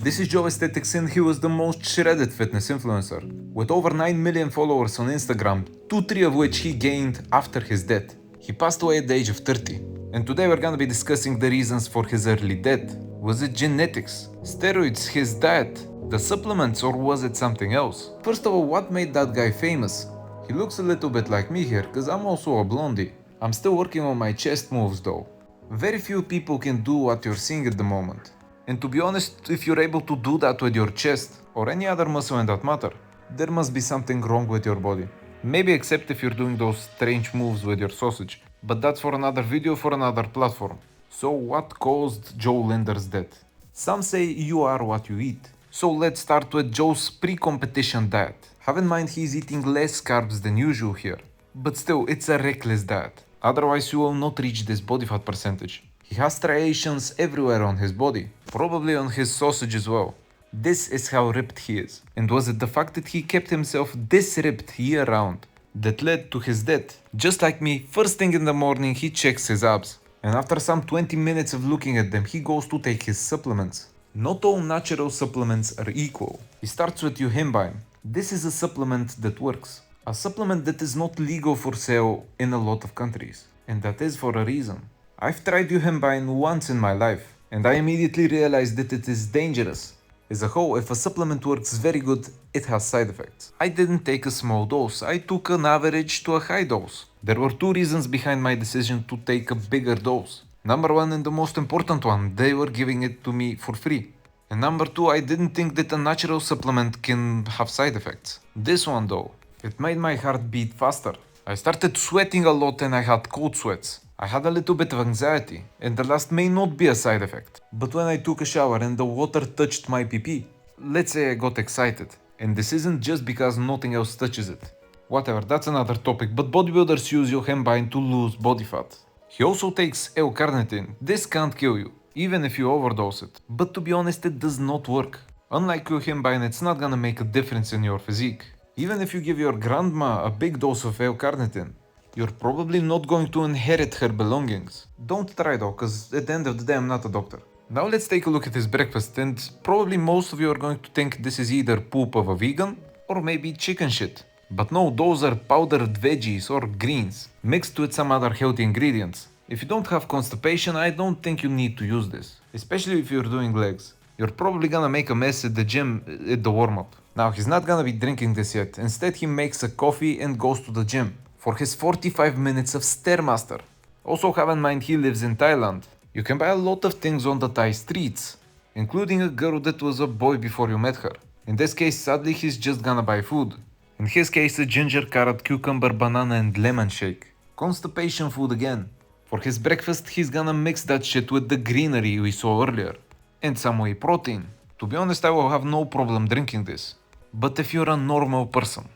This is Joe Aesthetics and he was the most shredded fitness influencer, with over 9 million followers on Instagram, 2-3 of which he gained after his death. He passed away at the age of 30. And today we're gonna be discussing the reasons for his early death. Was it genetics, steroids, his diet, the supplements, or was it something else? First of all, what made that guy famous? He looks a little bit like me here, cause I'm also a blondie. I'm still working on my chest moves though. Very few people can do what you're seeing at the moment. And to be honest, if you're able to do that with your chest, or any other muscle in that matter, there must be something wrong with your body. Maybe except if you're doing those strange moves with your sausage. But that's for another video for another platform. So what caused Jo Lindner's death? Some say you are what you eat. So let's start with Joe's pre-competition diet. Have in mind he's eating less carbs than usual here. But still, it's a reckless diet. Otherwise you will not reach this body fat percentage. He has striations everywhere on his body, probably on his sausage as well. This is how ripped he is. And was it the fact that he kept himself this ripped year round that led to his death? Just like me, first thing in the morning he checks his abs. And after some 20 minutes of looking at them, he goes to take his supplements. Not all natural supplements are equal. He starts with Yohimbine. This is a supplement that works. A supplement that is not legal for sale in a lot of countries. And that is for a reason. I've tried Yohimbine once in my life, and I immediately realized that it is dangerous. As a whole, if a supplement works very good, it has side effects. I didn't take a small dose, I took an average to a high dose. There were two reasons behind my decision to take a bigger dose. Number one, and the most important one, they were giving it to me for free. And number two, I didn't think that a natural supplement can have side effects. This one though, it made my heart beat faster. I started sweating a lot and I had cold sweats. I had a little bit of anxiety, and the last may not be a side effect. But when I took a shower and the water touched my pee, let's say I got excited. And this isn't just because nothing else touches it. Whatever, that's another topic, but bodybuilders use Yohimbine to lose body fat. He also takes L-carnitine. This can't kill you, even if you overdose it. But to be honest, it does not work. Unlike Yohimbine, it's not gonna make a difference in your physique. Even if you give your grandma a big dose of L-carnitine, you're probably not going to inherit her belongings. Don't try though, cause at the end of the day I'm not a doctor. Now let's take a look at his breakfast, and probably most of you are going to think this is either poop of a vegan or maybe chicken shit. But no, those are powdered veggies or greens, mixed with some other healthy ingredients. If you don't have constipation, I don't think you need to use this, especially if you're doing legs. You're probably gonna make a mess at the gym at the warm-up. Now he's not gonna be drinking this yet, instead he makes a coffee and goes to the gym for his 45 minutes of Stairmaster. Also have in mind he lives in Thailand. You can buy a lot of things on the Thai streets, including a girl that was a boy before you met her. In this case, sadly he's just gonna buy food. In his case, a ginger, carrot, cucumber, banana and lemon shake. Constipation food again. For his breakfast he's gonna mix that shit with the greenery we saw earlier. And some whey protein. To be honest, I will have no problem drinking this. But if you're a normal person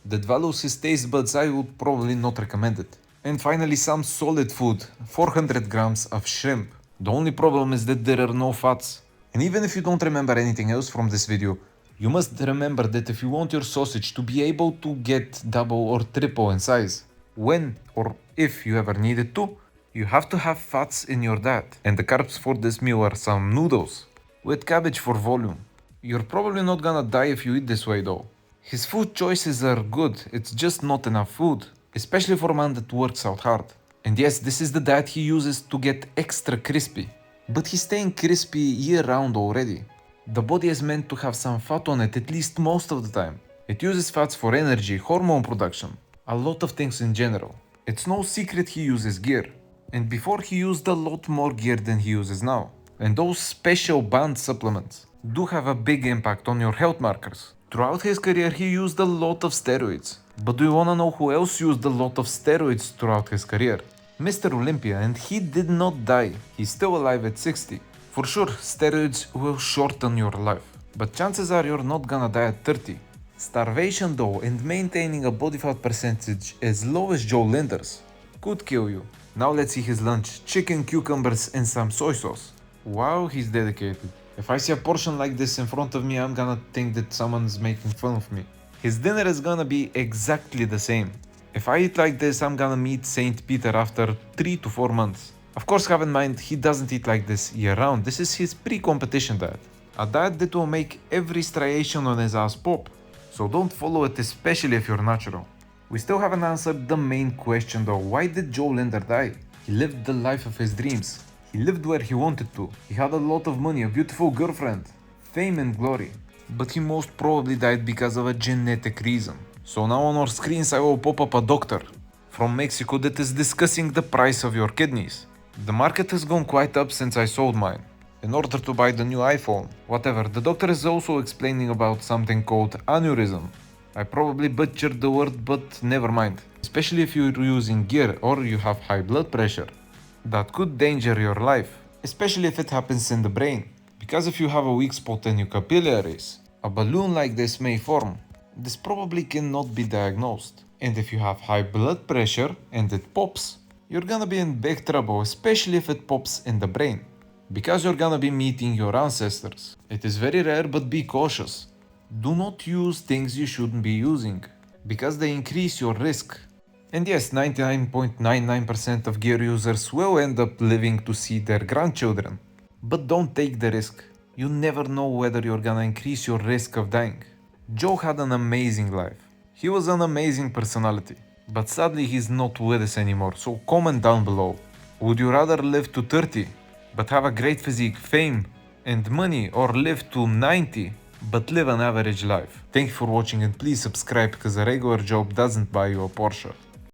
that values his taste buds, I would probably not recommend it. And finally, some solid food, 400 grams of shrimp. The only problem is that there are no fats. And even if you don't remember anything else from this video, you must remember that if you want your sausage to be able to get double or triple in size, when or if you ever need it to, you have to have fats in your diet. And the carbs for this meal are some noodles with cabbage for volume. You're probably not gonna die if you eat this way though. His food choices are good, it's just not enough food, especially for a man that works out hard. And yes, this is the diet he uses to get extra crispy. But he's staying crispy year round already. The body is meant to have some fat on it at least most of the time. It uses fats for energy, hormone production, a lot of things in general. It's no secret he uses gear. And before he used a lot more gear than he uses now. And those special banned supplements do have a big impact on your health markers. Throughout his career he used a lot of steroids. But do you wanna know who else used a lot of steroids throughout his career? Mr. Olympia, and he did not die. He's still alive at 60. For sure, steroids will shorten your life. But chances are you're not gonna die at 30. Starvation though, and maintaining a body fat percentage as low as Jo Lindner's could kill you. Now let's see his lunch. Chicken, cucumbers and some soy sauce. Wow, he's dedicated. If I see a portion like this in front of me, I'm gonna think that someone's making fun of me. His dinner is gonna be exactly the same. If I eat like this, I'm gonna meet Saint Peter after 3 to 4 months. Of course, have in mind, he doesn't eat like this year round. This is his pre-competition diet. A diet that will make every striation on his ass pop, so don't follow it, especially if you're natural. We still haven't answered the main question though: why did Jo Lindner die? He lived the life of his dreams. He lived where he wanted to. He had a lot of money, a beautiful girlfriend, fame and glory. But he most probably died because of a genetic reason. So now on our screens I will pop up a doctor from Mexico that is discussing the price of your kidneys. The market has gone quite up since I sold mine, in order to buy the new iPhone. Whatever, the doctor is also explaining about something called aneurysm. I probably butchered the word, but never mind. Especially if you're using gear or you have high blood pressure. That could danger your life, especially if it happens in the brain. Because if you have a weak spot in your capillaries, a balloon like this may form. This probably cannot be diagnosed. And if you have high blood pressure and it pops, you're gonna be in big trouble, especially if it pops in the brain. Because you're gonna be meeting your ancestors. It is very rare, but be cautious. Do not use things you shouldn't be using, because they increase your risk. And yes, 99.99% of gear users will end up living to see their grandchildren. But don't take the risk. You never know whether you're gonna increase your risk of dying. Joe had an amazing life. He was an amazing personality. But sadly he's not with us anymore, so comment down below. Would you rather live to 30, but have a great physique, fame and money, or live to 90, but live an average life? Thank you for watching, and please subscribe, because a regular job doesn't buy you a Porsche.